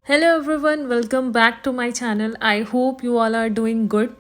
Hello everyone, welcome back to my channel. I hope you all are doing good.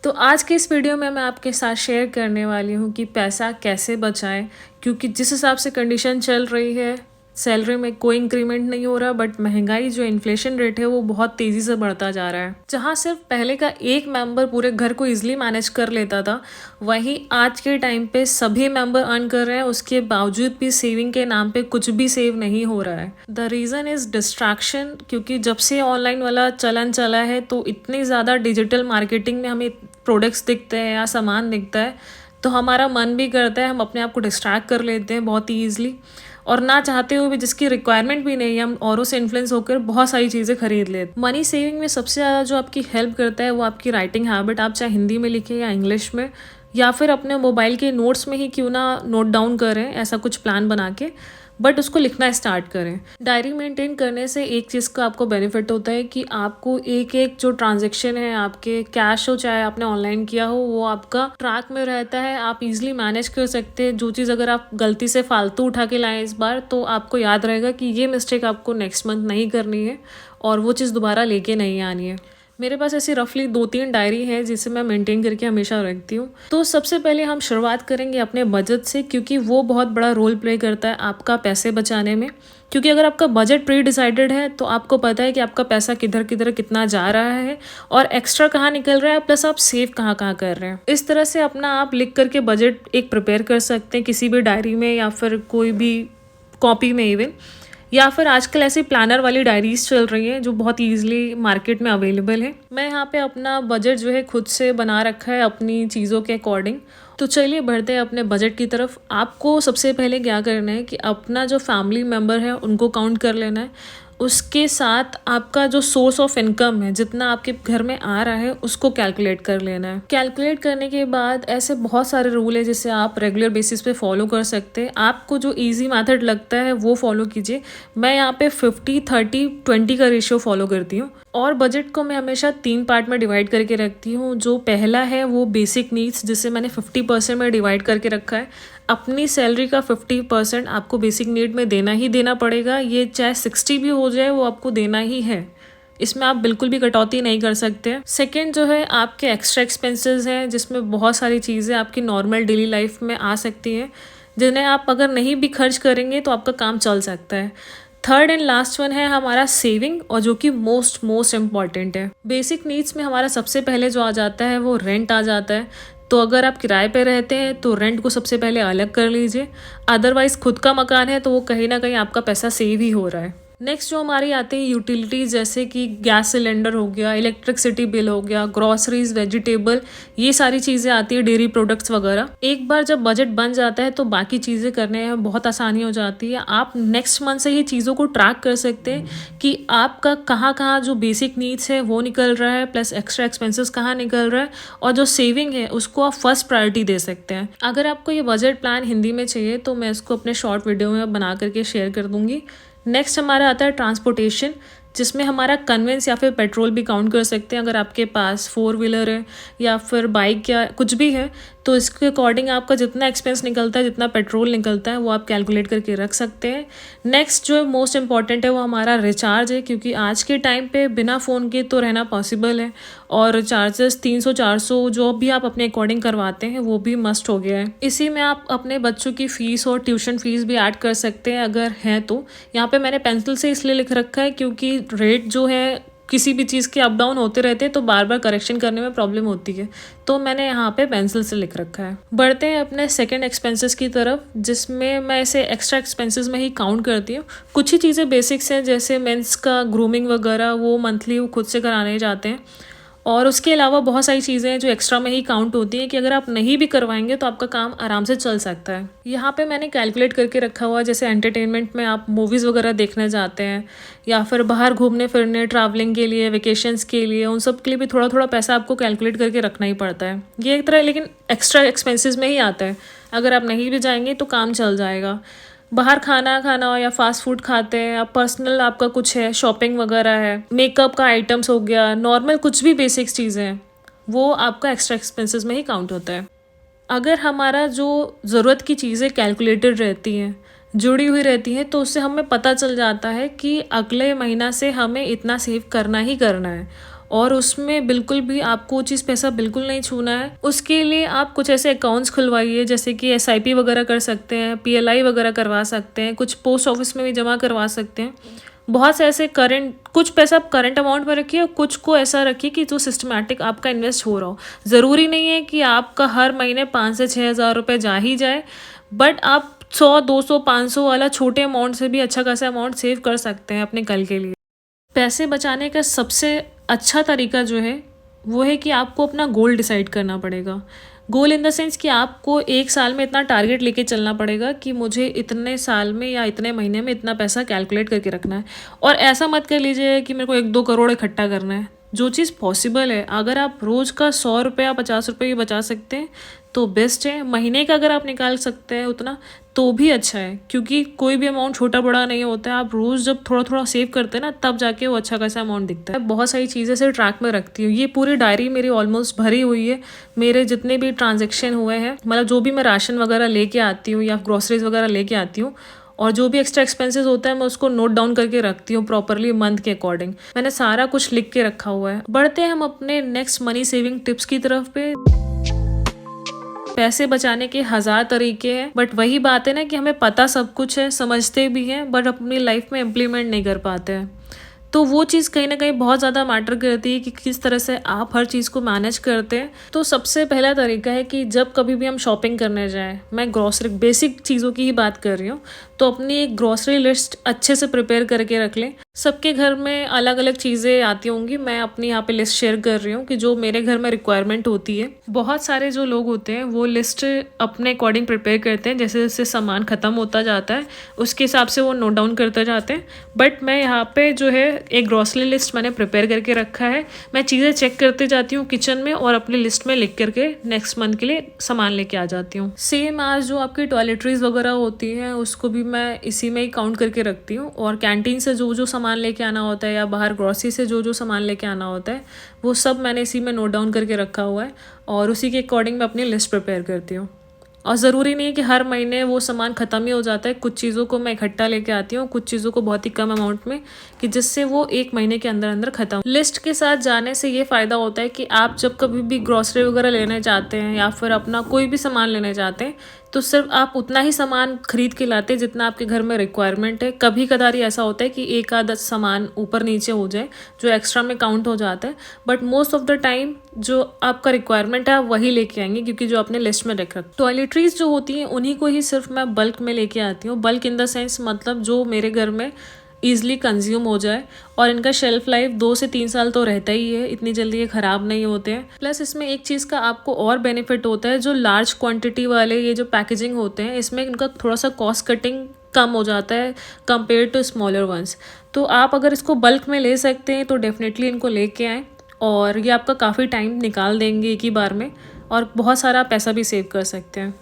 तो आज के इस video में मैं आपके साथ शेयर करने वाली हूँ कि पैसा कैसे बचाएं, क्योंकि जिस हिसाब से कंडीशन चल रही है, सैलरी में कोई इंक्रीमेंट नहीं हो रहा, बट महंगाई जो इन्फ्लेशन रेट है वो बहुत तेज़ी से बढ़ता जा रहा है। जहाँ सिर्फ पहले का एक मेंबर पूरे घर को इजीली मैनेज कर लेता था, वहीं आज के टाइम पे सभी मेंबर अर्न कर रहे हैं, उसके बावजूद भी सेविंग के नाम पे कुछ भी सेव नहीं हो रहा है। द रीज़न इज़ डिस्ट्रैक्शन, क्योंकि जब से ऑनलाइन वाला चलन चला है तो इतनी ज़्यादा डिजिटल मार्केटिंग में हमें प्रोडक्ट्स दिखते हैं या सामान दिखता है, तो हमारा मन भी करता है, हम अपने आप को डिस्ट्रैक्ट कर लेते हैं बहुत ही ईजिली, और ना चाहते हुए भी जिसकी रिक्वायरमेंट भी नहीं है हम औरों से इन्फ्लुएंस होकर बहुत सारी चीज़ें खरीद लेते। मनी सेविंग में सबसे ज़्यादा जो आपकी हेल्प करता है वो आपकी राइटिंग हैबिट। आप चाहे हिंदी में लिखें या इंग्लिश में, या फिर अपने मोबाइल के नोट्स में ही क्यों ना नोट डाउन करें, ऐसा कुछ प्लान बना के, बट उसको लिखना स्टार्ट करें। डायरी मेंटेन करने से एक चीज़ का आपको बेनिफिट होता है कि आपको एक एक जो ट्रांजैक्शन है, आपके कैश हो चाहे आपने ऑनलाइन किया हो, वो आपका ट्रैक में रहता है, आप इजीली मैनेज कर सकते हैं। जो चीज़ अगर आप गलती से फालतू उठा के लाएं इस बार, तो आपको याद रहेगा कि ये मिस्टेक आपको नेक्स्ट मंथ नहीं करनी है और वो चीज़ दोबारा लेके नहीं आनी है। मेरे पास ऐसी रफली 2-3 डायरी है जिसे मैं मेंटेन करके हमेशा रखती हूँ। तो सबसे पहले हम शुरुआत करेंगे अपने बजट से, क्योंकि वो बहुत बड़ा रोल प्ले करता है आपका पैसे बचाने में। क्योंकि अगर आपका बजट प्री डिसाइडेड है तो आपको पता है कि आपका पैसा किधर किधर कितना जा रहा है और एक्स्ट्रा कहाँ निकल रहा है, प्लस आप सेव कहाँ कहाँ कर रहे हैं। इस तरह से अपना आप लिख करके बजट एक प्रिपेयर कर सकते हैं किसी भी डायरी में या फिर कोई भी कॉपी में इवन, या फिर आजकल ऐसी प्लानर वाली डायरीज चल रही हैं जो बहुत ईजिली मार्केट में अवेलेबल है। मैं यहाँ पे अपना बजट जो है खुद से बना रखा है अपनी चीज़ों के अकॉर्डिंग। तो चलिए बढ़ते हैं अपने बजट की तरफ। आपको सबसे पहले क्या करना है कि अपना जो फैमिली मेम्बर है उनको काउंट कर लेना है। उसके साथ आपका जो सोर्स ऑफ इनकम है, जितना आपके घर में आ रहा है, उसको कैलकुलेट कर लेना है। कैलकुलेट करने के बाद ऐसे बहुत सारे रूल है जिसे आप रेगुलर बेसिस पे फॉलो कर सकते हैं। आपको जो इजी मेथड लगता है वो फॉलो कीजिए। मैं यहाँ पे 50-30-20 का रेशियो फॉलो करती हूँ। और बजट को मैं हमेशा 3 पार्ट में डिवाइड करके रखती हूँ। जो पहला है वो बेसिक नीड्स, जिसे मैंने 50% में डिवाइड करके रखा है। अपनी सैलरी का 50% आपको बेसिक नीड में देना ही देना पड़ेगा। ये चाहे 60 भी हो जाए, वो आपको देना ही है, इसमें आप बिल्कुल भी कटौती नहीं कर सकते। सेकंड जो है आपके एक्स्ट्रा एक्सपेंसेस हैं, जिसमें बहुत सारी चीज़ें आपकी नॉर्मल डेली लाइफ में आ सकती हैं, जिन्हें आप अगर नहीं भी खर्च करेंगे तो आपका काम चल सकता है। थर्ड एंड लास्ट वन है हमारा सेविंग, और जो कि मोस्ट इम्पॉर्टेंट है। बेसिक नीड्स में हमारा सबसे पहले जो आ जाता है वो रेंट आ जाता है। तो अगर आप किराए पे रहते हैं तो रेंट को सबसे पहले अलग कर लीजिए। अदरवाइज खुद का मकान है तो वो कहीं ना कहीं आपका पैसा सेव ही हो रहा है। नेक्स्ट जो हमारी आती है यूटिलिटीज़, जैसे कि गैस सिलेंडर हो गया, इलेक्ट्रिसिटी बिल हो गया, ग्रॉसरीज, वेजिटेबल, ये सारी चीज़ें आती है, डेयरी प्रोडक्ट्स वगैरह। एक बार जब बजट बन जाता है तो बाकी चीज़ें करने में बहुत आसानी हो जाती है। आप नेक्स्ट मंथ से ही चीज़ों को ट्रैक कर सकते हैं कि आपका कहाँ कहाँ जो बेसिक नीड्स है वो निकल रहा है, प्लस एक्स्ट्रा एक्सपेंसेस कहाँ निकल रहा है, और जो सेविंग है उसको आप फर्स्ट प्रायोरिटी दे सकते हैं। अगर आपको ये बजट प्लान हिंदी में चाहिए तो मैं इसको अपने शॉर्ट वीडियो में बना करके शेयर कर दूंगी। नेक्स्ट हमारा आता है ट्रांसपोर्टेशन, जिसमें हमारा कन्वेंस या फिर पेट्रोल भी काउंट कर सकते हैं। अगर आपके पास 4 व्हीलर है या फिर बाइक या कुछ भी है, तो इसके अकॉर्डिंग आपका जितना एक्सपेंस निकलता है, जितना पेट्रोल निकलता है, वो आप कैलकुलेट करके रख सकते हैं। नेक्स्ट जो मोस्ट इंपॉर्टेंट है वो हमारा रिचार्ज है, क्योंकि आज के टाइम पे बिना फ़ोन के तो रहना पॉसिबल है, और चार्जेस 300-400 जो भी आप अपने अकॉर्डिंग करवाते हैं वो भी मस्ट हो गया है। इसी में आप अपने बच्चों की फ़ीस और ट्यूशन फ़ीस भी ऐड कर सकते हैं अगर हैं तो। यहाँ पे मैंने पेंसिल से इसलिए लिख रखा है क्योंकि रेट जो है किसी भी चीज़ के अप डाउन होते रहते हैं, तो बार बार करेक्शन करने में प्रॉब्लम होती है, तो मैंने यहाँ पे पेंसिल से लिख रखा है। बढ़ते हैं अपने सेकंड एक्सपेंसेस की तरफ, जिसमें मैं इसे एक्स्ट्रा एक्सपेंसेस में ही काउंट करती हूँ। कुछ ही चीज़ें बेसिक्स हैं, जैसे मेंस का ग्रूमिंग वगैरह, वो मंथली वो खुद से कराने जाते हैं। और उसके अलावा बहुत सारी चीज़ें हैं जो एक्स्ट्रा में ही काउंट होती हैं, कि अगर आप नहीं भी करवाएंगे तो आपका काम आराम से चल सकता है। यहाँ पे मैंने कैलकुलेट करके रखा हुआ, जैसे एंटरटेनमेंट में आप मूवीज़ वगैरह देखने जाते हैं, या फिर बाहर घूमने फिरने, ट्रैवलिंग के लिए, वेकेशंस के लिए, उन सब के लिए भी थोड़ा थोड़ा पैसा आपको कैलकुलेट करके रखना ही पड़ता है। ये एक तरह लेकिन एक्स्ट्रा एक्सपेंसेस में ही आता है। अगर आप नहीं भी जाएंगे तो काम चल जाएगा। बाहर खाना खाना हो या फास्ट फूड खाते हैं, आप पर्सनल आपका कुछ है, शॉपिंग वगैरह है, मेकअप का आइटम्स हो गया, नॉर्मल कुछ भी बेसिक्स चीज़ें हैं, वो आपका एक्स्ट्रा एक्सपेंसेस में ही काउंट होता है। अगर हमारा जो ज़रूरत की चीज़ें कैलकुलेटेड रहती हैं, जुड़ी हुई रहती हैं, तो उससे हमें पता चल जाता है कि अगले महीना से हमें इतना सेव करना ही करना है और उसमें बिल्कुल भी आपको वो चीज़ पैसा बिल्कुल नहीं छूना है। उसके लिए आप कुछ ऐसे अकाउंट्स खुलवाइए, जैसे कि SIP वगैरह कर सकते हैं, PLI वगैरह करवा सकते हैं, कुछ पोस्ट ऑफिस में भी जमा करवा सकते हैं। बहुत से ऐसे करंट, कुछ पैसा आप करंट अमाउंट में रखिए और कुछ को ऐसा रखिए कि जो सिस्टमैटिक आपका इन्वेस्ट हो रहा हो। ज़रूरी नहीं है कि आपका हर महीने 5 से 6 हज़ार रुपये जा ही जाए, बट आप 100, 200, 500 वाला छोटे अमाउंट से भी अच्छा खासा अमाउंट सेव कर सकते हैं अपने कल के लिए। पैसे बचाने का सबसे अच्छा तरीका जो है वो है कि आपको अपना गोल डिसाइड करना पड़ेगा। गोल इन द सेंस कि आपको 1 साल में इतना टारगेट लेके चलना पड़ेगा कि मुझे इतने साल में या इतने महीने में इतना पैसा कैलकुलेट करके रखना है। और ऐसा मत कर लीजिए कि मेरे को 1-2 करोड़ इकट्ठा करना है। जो चीज़ पॉसिबल है, अगर आप रोज़ का 100 रुपया 50 रुपये बचा सकते हैं तो बेस्ट है। महीने का अगर आप निकाल सकते हैं उतना तो भी अच्छा है, क्योंकि कोई भी अमाउंट छोटा बड़ा नहीं होता है। आप रोज़ जब थोड़ा थोड़ा सेव करते हैं ना, तब जाके वो अच्छा खासा अमाउंट दिखता है। बहुत सारी चीज़ें से ट्रैक में रखती हूँ। ये पूरी डायरी मेरी ऑलमोस्ट भरी हुई है। मेरे जितने भी ट्रांजेक्शन हुए हैं, मतलब जो भी मैं राशन वगैरह लेके आती हूँ या ग्रोसरीज वगैरह लेके आती हूँ, और जो भी एक्स्ट्रा एक्सपेंसेस होता है मैं उसको नोट डाउन करके रखती हूँ प्रॉपरली मंथ के अकॉर्डिंग। मैंने सारा कुछ लिख के रखा हुआ है। बढ़ते हैं हम अपने नेक्स्ट मनी सेविंग टिप्स की तरफ पे। पैसे बचाने के 1000 तरीके हैं, बट वही बात है ना कि हमें पता सब कुछ है, समझते भी हैं, बट अपनी लाइफ में इम्प्लीमेंट नहीं कर पाते हैं। तो वो चीज़ कहीं ना कहीं बहुत ज़्यादा मैटर करती है कि किस तरह से आप हर चीज़ को मैनेज करते हैं। तो सबसे पहला तरीका है कि जब कभी भी हम शॉपिंग करने जाएं, मैं ग्रॉसरी बेसिक चीज़ों की ही बात कर रही हूँ, तो अपनी एक ग्रॉसरी लिस्ट अच्छे से प्रिपेयर करके रख लें। सबके घर में अलग अलग चीज़ें आती होंगी, मैं अपनी यहाँ पे लिस्ट शेयर कर रही हूँ कि जो मेरे घर में रिक्वायरमेंट होती है। बहुत सारे जो लोग होते हैं वो लिस्ट अपने अकॉर्डिंग प्रिपेयर करते हैं, जैसे जैसे सामान ख़त्म होता जाता है उसके हिसाब से वो नोट डाउन करते जाते हैं। बट मैं यहाँ पे जो है एक ग्रॉसरी लिस्ट मैंने प्रिपेयर करके रखा है। मैं चीज़ें चेक करते जाती हूँ किचन में और अपनी लिस्ट में लिख करके नेक्स्ट मंथ के लिए सामान लेके आ जाती हूँ। सेम आज जो आपकी टॉयलेटरीज वगैरह होती हैं उसको भी मैं इसी में ही काउंट करके रखती हूँ, और कैंटीन से जो जो सामान लेके आना होता है या बाहर ग्रॉसरी से जो जो सामान लेके आना होता है वो सब मैंने इसी में नोट डाउन करके रखा हुआ है, और उसी के अकॉर्डिंग मैं अपनी लिस्ट प्रिपेयर करती हूँ। और ज़रूरी नहीं है कि हर महीने वो सामान ख़त्म ही हो जाता है। कुछ चीज़ों को मैं इकट्ठा लेके आती हूँ, कुछ चीज़ों को बहुत ही कम अमाउंट में, कि जिससे वो 1 महीने के अंदर अंदर ख़त्म। लिस्ट के साथ जाने से ये फ़ायदा होता है कि आप जब कभी भी ग्रॉसरी वगैरह लेने जाते हैं या फिर अपना कोई भी सामान लेने जाते हैं तो सिर्फ आप उतना ही सामान खरीद के लाते हैं जितना आपके घर में रिक्वायरमेंट है। कभी कदार ऐसा होता है कि एक आधा सामान ऊपर नीचे हो जाए जो एक्स्ट्रा में काउंट हो जाता है, but most of the time जो आपका रिक्वायरमेंट है आप वही लेके आएंगे, क्योंकि जो आपने लिस्ट में रखा। टॉयलेटरीज जो होती हैं उन्हीं को ही सिर्फ मैं बल्क में लेके आती हूँ। बल्क इन द सेंस मतलब जो मेरे घर में ईजिली कंज्यूम हो जाए, और इनका शेल्फ लाइफ 2 से 3 साल तो रहता ही है, इतनी जल्दी ये ख़राब नहीं होते हैं। प्लस इसमें एक चीज़ का आपको और बेनिफिट होता है, जो लार्ज क्वांटिटी वाले ये जो पैकेजिंग होते हैं इसमें इनका थोड़ा सा कॉस्ट कटिंग कम हो जाता है कंपेयर टू स्मॉलर वंस। तो आप अगर इसको बल्क में ले सकते हैं तो डेफिनेटली इनको लेके आएँ, और ये आपका काफ़ी टाइम निकाल देंगे एक ही बार में, और बहुत सारा पैसा भी सेव कर सकते हैं।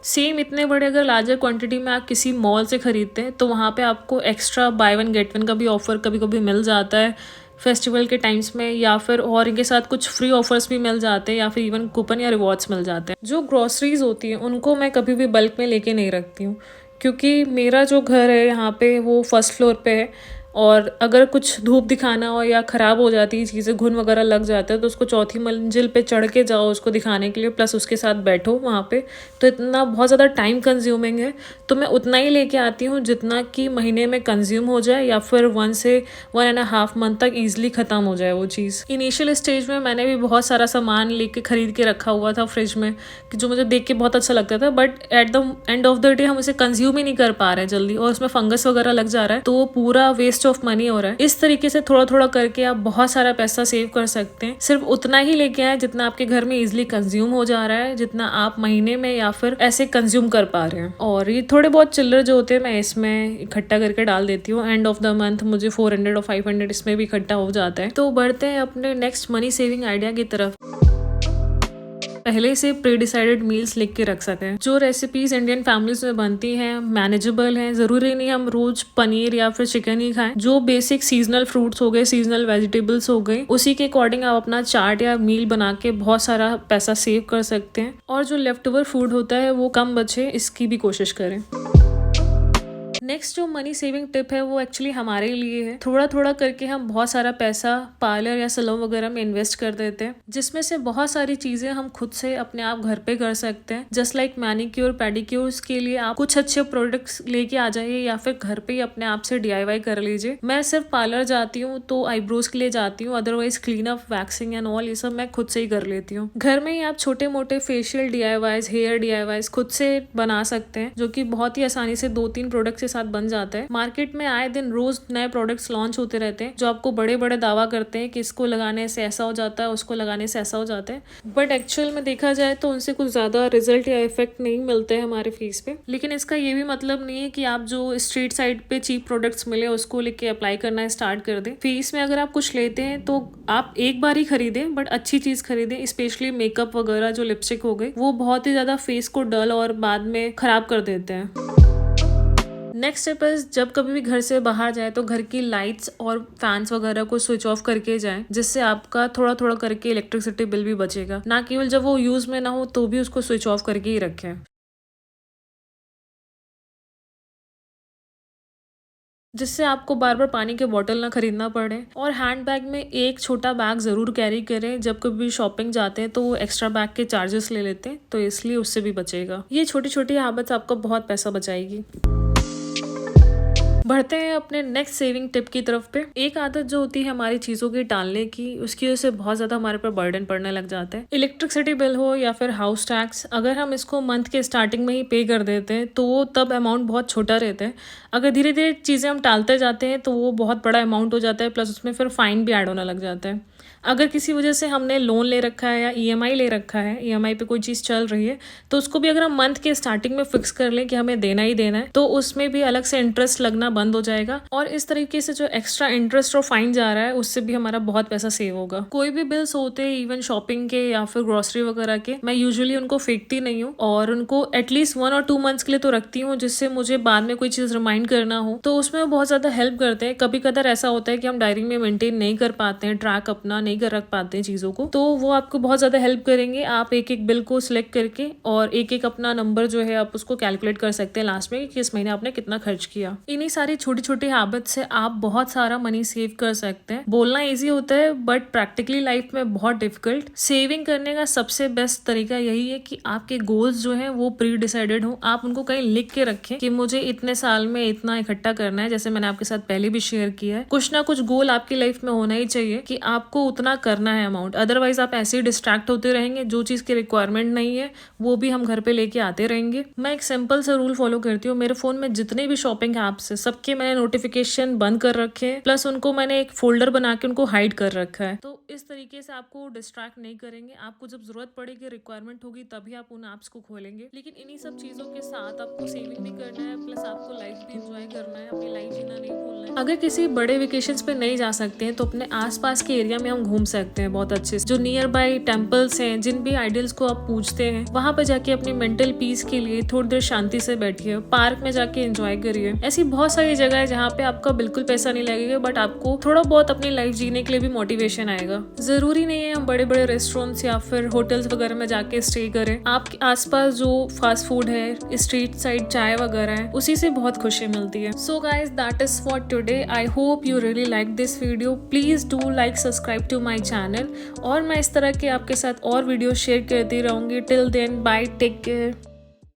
सेम इतने बड़े अगर लार्जर क्वांटिटी में आप किसी मॉल से ख़रीदते हैं तो वहाँ पे आपको एक्स्ट्रा बाय 1 गेट 1 का भी ऑफ़र कभी कभी मिल जाता है फेस्टिवल के टाइम्स में, या फिर और इनके साथ कुछ फ्री ऑफर्स भी मिल जाते हैं, या फिर इवन कूपन या रिवॉर्ड्स मिल जाते हैं। जो ग्रॉसरीज होती हैं उनको मैं कभी भी बल्क में लेके नहीं रखती हूँ, क्योंकि मेरा जो घर है यहाँ पे वो 1st फ्लोर पे है, और अगर कुछ धूप दिखाना हो या ख़राब हो जाती है चीज़ें, घुन वगैरह लग जाता है, तो उसको 4थी मंजिल पे चढ़ के जाओ उसको दिखाने के लिए, प्लस उसके साथ बैठो वहाँ पे, तो इतना बहुत ज़्यादा टाइम कंज्यूमिंग है। तो मैं उतना ही लेके आती हूँ जितना कि महीने में कंज्यूम हो जाए, या फिर 1 से 1.5 मंथ तक ईजिली ख़त्म हो जाए वो चीज़। इनिशियल स्टेज में मैंने भी बहुत सारा सामान लेके खरीद के रखा हुआ था फ्रिज में, कि जो मुझे देख के बहुत अच्छा लगता था, but at the end of the day हम उसे कंज्यूम ही नहीं कर पा रहे हैं जल्दी, और उसमें फंगस वगैरह लग जा रहा है, तो वो पूरा वेस्ट ऑफ मनी हो रहा है। इस तरीके से थोड़ा थोड़ा करके आप बहुत सारा पैसा सेव कर सकते हैं। सिर्फ उतना ही लेके आए जितना आपके घर में इजिली कंज्यूम हो जा रहा है, जितना आप महीने में या फिर ऐसे कंज्यूम कर पा रहे हैं। और ये थोड़े बहुत चिल्लर जो होते हैं मैं इसमें इकट्ठा करके डाल देती हूँ। एंड ऑफ द मंथ मुझे 400 और 500 इसमें भी इकट्ठा हो जाता है। तो बढ़ते हैं अपने नेक्स्ट मनी सेविंग आइडिया की तरफ। पहले से प्री डिसाइडेड मील्स लिख के रख सकें। जो रेसिपीज इंडियन फैमिलीज में बनती हैं मैनेजेबल हैं, जरूरी नहीं हम रोज पनीर या फिर चिकन ही खाएं। जो बेसिक सीजनल फ्रूट्स हो गए, सीजनल वेजिटेबल्स हो गए, उसी के अकॉर्डिंग आप अपना चार्ट या मील बना के बहुत सारा पैसा सेव कर सकते हैं। और जो लेफ्ट ओवर फूड होता है वो कम बचे, इसकी भी कोशिश करें। नेक्स्ट जो मनी सेविंग टिप है वो एक्चुअली हमारे लिए है। थोड़ा थोड़ा करके हम बहुत सारा पैसा पार्लर या सैलून वगैरह में इन्वेस्ट कर देते हैं, जिसमें से बहुत सारी चीजें हम खुद से अपने आप घर पे कर सकते हैं। जस्ट लाइक मैनिक्योर पेडिक्योर्स के लिए आप कुछ अच्छे प्रोडक्ट्स लेके आ जाइए या फिर घर पे ही अपने आप से DIY कर लीजिए। मैं सिर्फ पार्लर जाती हूँ तो आईब्रोज के लिए जाती हूँ, otherwise clean up, waxing and all ये सब मैं खुद से ही कर लेती हूँ। घर में ही आप छोटे मोटे फेशियल DIYs, हेयर DIYs खुद से बना सकते हैं, जो कि बहुत ही आसानी से 2-3 प्रोडक्ट्स के साथ बन जाता है। मार्केट में आए दिन रोज नए प्रोडक्ट्स लॉन्च होते रहते हैं, जो आपको बड़े बड़े दावा करते हैं कि इसको लगाने से ऐसा हो जाता है, उसको लगाने से ऐसा हो जाता है, बट एक्चुअल में देखा जाए तो उनसे कुछ ज्यादा रिजल्ट या इफेक्ट नहीं मिलते हैं हमारे फेस पे। लेकिन इसका ये भी मतलब नहीं है कि आप जो स्ट्रीट साइड पे चीप प्रोडक्ट्स मिले उसको लेके अप्लाई करना स्टार्ट कर दें। फेस में अगर आप कुछ लेते हैं तो आप एक बार ही खरीदें, बट अच्छी चीज खरीदें। स्पेशली मेकअप वगैरह, जो लिपस्टिक हो गई, वो बहुत ही ज्यादा फेस को डल और बाद में खराब कर देते हैं। नेक्स्ट स्टेप है, जब कभी भी घर से बाहर जाए तो घर की लाइट्स और फैंस वगैरह को स्विच ऑफ करके जाएं, जिससे आपका थोड़ा थोड़ा करके इलेक्ट्रिसिटी बिल भी बचेगा। ना केवल जब वो यूज में ना हो तो भी उसको स्विच ऑफ करके ही रखें। जिससे आपको बार बार पानी के बॉटल ना खरीदना पड़े। और हैंड बैग में एक छोटा बैग जरूर कैरी करें। जब कभी भी शॉपिंग जाते हैं तो वो एक्स्ट्रा बैग के चार्जेस ले लेते हैं, तो इसलिए उससे भी बचेगा। ये छोटी छोटी हैबिट्स आपको बहुत पैसा बचाएगी। बढ़ते हैं अपने नेक्स्ट सेविंग टिप की तरफ पे। एक आदत जो होती है हमारी चीजों की टालने की, उसकी वजह से बहुत ज्यादा हमारे पर बर्डन पड़ने लग जाता है। इलेक्ट्रिसिटी बिल हो या फिर हाउस टैक्स, अगर हम इसको मंथ के स्टार्टिंग में ही पे कर देते हैं तो वो तब अमाउंट बहुत छोटा रहता है। अगर धीरे धीरे चीजें हम टालते जाते हैं तो वो बहुत बड़ा अमाउंट हो जाता है, प्लस उसमें फिर फाइन भी ऐड होने लग जाता है। अगर किसी वजह से हमने लोन ले रखा है या EMI ले रखा है, EMI पे कोई चीज़ चल रही है, तो उसको भी अगर हम मंथ के स्टार्टिंग में फिक्स कर लें कि हमें देना ही देना है, तो उसमें भी अलग से इंटरेस्ट लगना बंद हो जाएगा। और इस तरीके से जो एक्स्ट्रा इंटरेस्ट और फाइन जा रहा है उससे भी हमारा बहुत पैसा सेव होगा। कोई भी बिल्स होते हैं, इवन शॉपिंग के या फिर ग्रोसरी वगैरह के, मैं यूजुअली उनको फेंकती नहीं हूँ और उनको एटलीस्ट 1 और 2 मंथ्स के लिए तो रखती हूँ, जिससे मुझे बाद में कोई चीज़ रिमाइंड करना हो तो उसमें वो बहुत ज़्यादा हेल्प करते हैं। कभी कदर ऐसा होता है कि हम डायरी में मेंटेन नहीं कर पाते हैं, ट्रैक अपना नहीं कर रख पाते हैं चीजों को, तो वो आपको बहुत ज्यादा हेल्प करेंगे। आप एक एक बिल को सिलेक्ट करके और एक एक अपना नंबर जो है आप उसको कैलकुलेट कर सकते हैं लास्ट में कि इस महीने आपने कितना खर्च किया। इन्हीं सारी छोटी छोटी हैबिट से आप बहुत सारा मनी सेव कर सकते हैं। बोलना इजी होता है बट प्रैक्टिकली लाइफ में बहुत डिफिकल्ट। सेविंग करने का सबसे बेस्ट तरीका यही है कि आपके गोल्स जो है वो प्री डिसाइडेड हो। आप उनको कहीं लिख के रखें कि मुझे इतने साल में इतना इकट्ठा करना है। जैसे मैंने आपके साथ पहले भी शेयर किया है, कुछ ना कुछ गोल आपकी लाइफ में होना ही चाहिए कि आपको उतना करना है अमाउंट। अदरवाइज आप ऐसे ही डिस्ट्रैक्ट होते रहेंगे, जो चीज की रिक्वायरमेंट नहीं है वो भी हम घर पे लेके आते रहेंगे। मैं एक सिंपल सा रूल फॉलो करती हूँ। मेरे फोन में जितने भी शॉपिंग एप्स है सबके मैंने नोटिफिकेशन बंद कर रखे हैं, प्लस उनको मैंने एक फोल्डर बना के उनको हाइड कर रखा है। तो इस तरीके से आपको डिस्ट्रैक्ट नहीं करेंगे। आपको जब जरूरत पड़ेगी, रिक्वायरमेंट होगी, तभी आप उन एप्स को खोलेंगे। लेकिन इन्हीं सब चीजों के साथ आपको सेविंग भी करना है, प्लस आपको लाइफ भी एंजॉय करना है, अपनी लाइफ जीना नहीं भूलना है। अगर किसी बड़े वेकेशंस पे नहीं जा सकते हैं तो अपने आसपास के एरिया में हम घूम सकते हैं बहुत अच्छे से। जो नियर बाय टेम्पल्स हैं, जिन भी आइडल्स को आप पूजते हैं, वहां पे जाके अपनी मेंटल पीस के लिए थोड़ी देर शांति से बैठिए, पार्क में जाके एंजॉय करिए। ऐसी बहुत सारी जगह है जहाँ पे आपका बिल्कुल पैसा नहीं लगेगा, बट आपको थोड़ा बहुत अपनी लाइफ जीने के लिए भी मोटिवेशन आएगा। जरूरी नहीं है हम बड़े बड़े रेस्टोरेंट्स या फिर होटल्स वगैरह में जाके स्टे करें। आपके आसपास जो फास्ट फूड है, स्ट्रीट साइड चाय वगैरह है, उसी से बहुत खुशी मिलती है। So guys, that is for today. I hope you really like this video. Please do like, subscribe to my channel, और मैं इस तरह के आपके साथ और वीडियो शेयर करती रहूंगी। Till then, bye, take care.